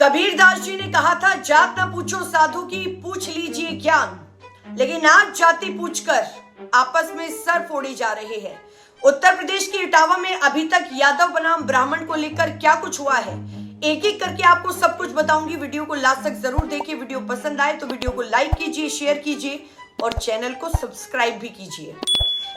कबीरदास जी ने कहा था, जात न पूछो साधु की, पूछ लीजिए ज्ञान। लेकिन आज जाति पूछकर आपस में सर फोड़े जा रहे हैं। उत्तर प्रदेश के इटावा में अभी तक यादव बनाम ब्राह्मण को लेकर क्या कुछ हुआ है, एक एक करके आपको सब कुछ बताऊंगी। वीडियो को लास्ट तक जरूर देखिए। वीडियो पसंद आए तो वीडियो को लाइक कीजिए, शेयर कीजिए और चैनल को सब्सक्राइब भी कीजिए।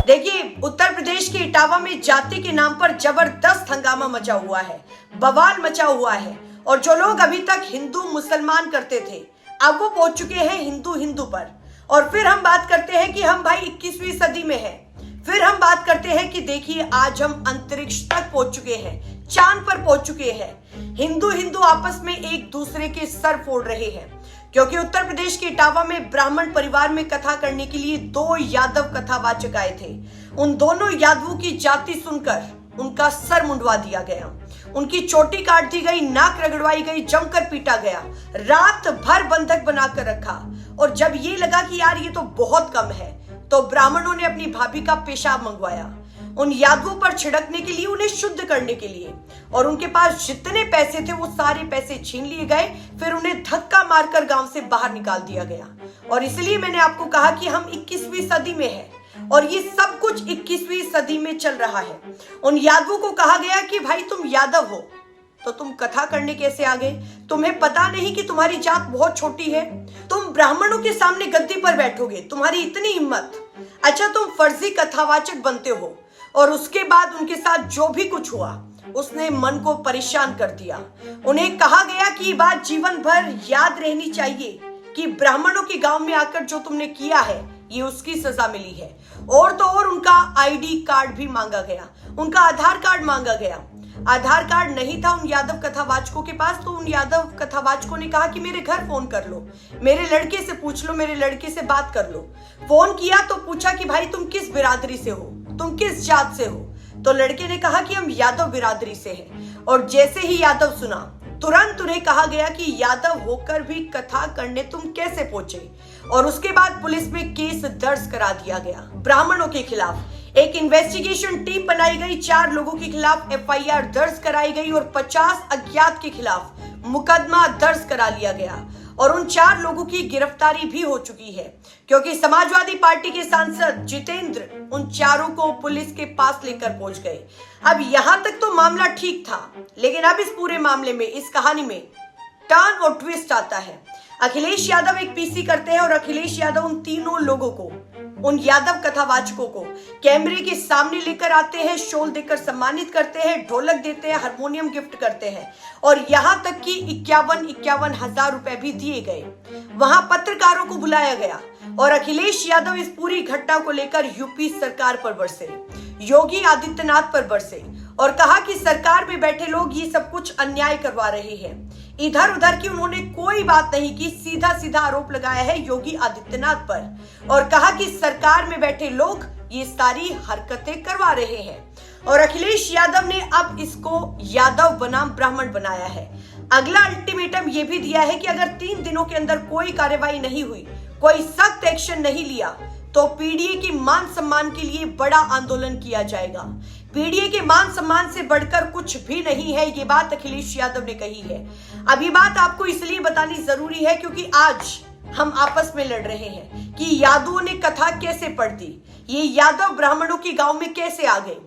देखिए, उत्तर प्रदेश के इटावा में जाति के नाम पर जबरदस्त हंगामा मचा हुआ है, बवाल मचा हुआ है। और जो लोग अभी तक हिंदू मुसलमान करते थे, अब वो पहुंच चुके हैं हिंदू हिंदू पर। और फिर हम बात करते हैं कि हम भाई 21वीं सदी में हैं। फिर हम बात करते हैं कि देखिए, आज हम अंतरिक्ष तक पहुंच चुके हैं, चांद पर पहुंच चुके हैं। हिंदू हिंदू आपस में एक दूसरे के सर फोड़ रहे हैं, क्योंकि उत्तर प्रदेश के इटावा में ब्राह्मण परिवार में कथा करने के लिए 2 यादव कथावाचक आए थे। उन दोनों यादवों की जाति सुनकर उनका सर मुंडवा दिया गया, उनकी चोटी काट दी गई, नाक रगड़वाई गई, जमकर पीटा गया, रात भर बंधक बनाकर रखा। और जब ये लगा कि यार ये तो बहुत कम है, तो ब्राह्मणों ने अपनी भाभी का पेशाब मंगवाया उन यादवों पर छिड़कने के लिए, उन्हें शुद्ध करने के लिए। और उनके पास जितने पैसे थे वो सारे पैसे छीन लिए गए। फिर उन्हें धक्का मारकर गांव से बाहर निकाल दिया गया। और इसलिए मैंने आपको कहा कि हम 21वीं सदी में हैं और ये सब कुछ 21वीं सदी में चल रहा है। उन यादवों को कहा गया कि भाई तुम यादव हो तो तुम कथा करने कैसे आ गए? तुम्हें पता नहीं कि तुम्हारी जात बहुत छोटी है? तुम ब्राह्मणों के सामने गद्दी पर बैठोगे, तुम्हारी इतनी हिम्मत? अच्छा, तुम फर्जी कथावाचक बनते हो। और उसके बाद उनके साथ जो भी कुछ हुआ उसने मन को परेशान कर दिया। उन्हें कहा गया कि ये बात जीवन भर याद रहनी चाहिए कि ब्राह्मणों के गांव में आकर जो तुमने किया है ये उसकी सजा मिली है। और तो और उनका आईडी कार्ड भी मांगा गया, उनका आधार कार्ड मांगा गया। आधार कार्ड नहीं था उन यादव कथावाचकों के पास, तो उन यादव कथावाचकों ने कहा कि मेरे घर फोन कर लो, मेरे लड़के से पूछ लो, मेरे लड़के से बात कर लो। फोन किया तो पूछा कि भाई तुम किस बिरादरी से हो, तुम किस जात से हो? तो लड़के ने कहा कि हम यादव बिरादरी से हैं। और जैसे ही यादव सुना, तुरंत उन्हें कहा गया कि यादव होकर भी कथा करने तुम कैसे पहुंचे? और उसके बाद पुलिस में केस दर्ज करा दिया गया। ब्राह्मणों के खिलाफ एक इन्वेस्टिगेशन टीम बनाई गई, 4 लोगों के खिलाफ एफआईआर दर्ज कराई गई और 50 अज्ञात के खिलाफ मुकदमा दर्ज करा लिया गया। और उन 4 लोगों की गिरफ्तारी भी हो चुकी है, क्योंकि समाजवादी पार्टी के सांसद जितेंद्र उन 4 को पुलिस के पास लेकर पहुंच गए। अब यहां तक तो मामला ठीक था, लेकिन अब इस पूरे मामले में, इस कहानी में टर्न और ट्विस्ट आता है। अखिलेश यादव एक पीसी करते हैं और अखिलेश यादव उन तीनों लोगों को, उन यादव कथावाचकों को कैमरे के सामने लेकर आते हैं, शॉल देकर सम्मानित करते हैं, ढोलक देते हैं, हारमोनियम गिफ्ट करते हैं। और यहां तक कि 51 हजार रुपए भी दिए गए। वहां पत्रकारों को बुलाया गया और अखिलेश यादव इस पूरी घटना को लेकर यूपी सरकार पर बरसे, योगी आदित्यनाथ पर बरसे और कहा कि सरकार में बैठे लोग ये सब कुछ अन्याय करवा रहे हैं। इधर उधर की उन्होंने कोई बात नहीं की, सीधा सीधा आरोप लगाया है योगी आदित्यनाथ पर और कहा कि सरकार में बैठे लोग ये सारी हरकतें करवा रहे हैं। और अखिलेश यादव ने अब इसको यादव बनाम ब्राह्मण बनाया है। अगला अल्टीमेटम ये भी दिया है कि अगर 3 दिनों के अंदर कोई कार्रवाई नहीं हुई, कोई सख्त एक्शन नहीं लिया, तो पीडीए के मान सम्मान के लिए बड़ा आंदोलन किया जाएगा। पीडीए के मान सम्मान से बढ़कर कुछ भी नहीं है, ये बात अखिलेश यादव ने कही है। अब ये बात आपको इसलिए बतानी जरूरी है क्योंकि आज हम आपस में लड़ रहे हैं कि यादवों ने कथा कैसे पढ़ दी, ये यादव ब्राह्मणों के गांव में कैसे आ गए।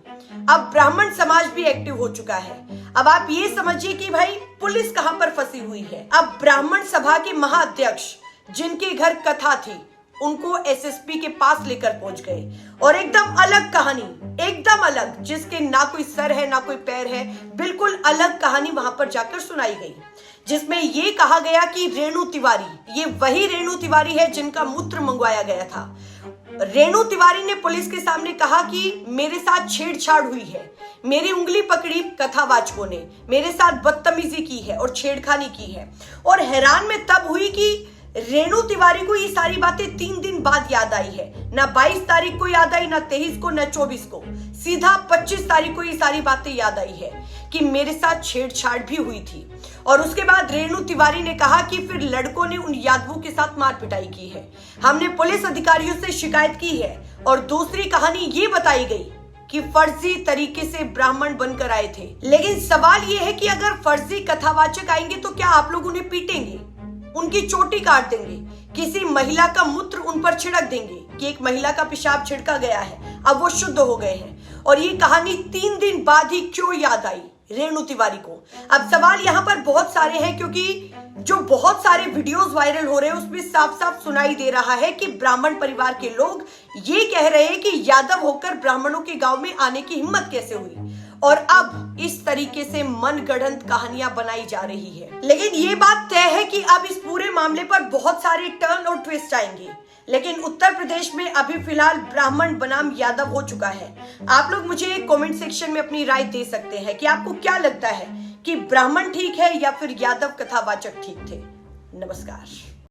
अब ब्राह्मण समाज भी एक्टिव हो चुका है। अब आप ये समझिए कि भाई पुलिस कहां पर फंसी हुई है। अब ब्राह्मण सभा के महाअध्यक्ष जिनके घर कथा थी, उनको एसएसपी के पास लेकर पहुंच गए और एकदम अलग कहानी, एकदम अलग, जिसके ना कोई सर है ना कोई पैर है, बिल्कुल अलग कहानी वहां पर जाकर सुनाई गई, जिसमें ये कहा गया कि रेणु तिवारी, ये वही रेणु तिवारी है जिनका मूत्र मंगवाया गया था। रेणु तिवारी ने पुलिस के सामने कहा कि मेरे साथ छेड़छाड़ हुई है, मेरी उंगली पकड़ी कथावाचकों ने, मेरे साथ बदतमीजी की है और छेड़खानी की है। और हैरान में तब हुई कि रेणु तिवारी को ये सारी बातें 3 दिन बाद याद आई है। ना 22 तारीख को याद आई, ना 23 को, ना 24 को, सीधा 25 तारीख को ये सारी बातें याद आई है कि मेरे साथ छेड़छाड़ भी हुई थी। और उसके बाद रेणु तिवारी ने कहा कि फिर लड़कों ने उन यादवों के साथ मार पिटाई की है, हमने पुलिस अधिकारियों से शिकायत की है। और दूसरी कहानी ये बताई गई कि फर्जी तरीके से ब्राह्मण बनकर आए थे। लेकिन सवाल यह है कि अगर फर्जी कथावाचक आएंगे तो क्या आप लोग उन्हें पीटेंगे, उनकी चोटी काट देंगे, किसी महिला का मूत्र उन पर छिड़क देंगे कि एक महिला का पेशाब छिड़का गया है, अब वो शुद्ध हो गए हैं। और ये कहानी 3 दिन बाद ही क्यों याद आई रेणु तिवारी को? अब सवाल यहाँ पर बहुत सारे हैं, क्योंकि जो बहुत सारे वीडियोस वायरल हो रहे हैं उसमें साफ साफ सुनाई दे रहा है कि ब्राह्मण परिवार के लोग ये कह रहे हैं कि यादव होकर ब्राह्मणों के गांव में आने की हिम्मत कैसे हुई, और अब इस तरीके से मनगढ़ंत कहानियां बनाई जा रही है। लेकिन ये बात तय है कि अब इस पूरे मामले पर बहुत सारे टर्न और ट्विस्ट आएंगे। लेकिन उत्तर प्रदेश में अभी फिलहाल ब्राह्मण बनाम यादव हो चुका है। आप लोग मुझे कमेंट सेक्शन में अपनी राय दे सकते हैं कि आपको क्या लगता है कि ब्राह्मण ठीक है या फिर यादव कथावाचक ठीक थे। नमस्कार।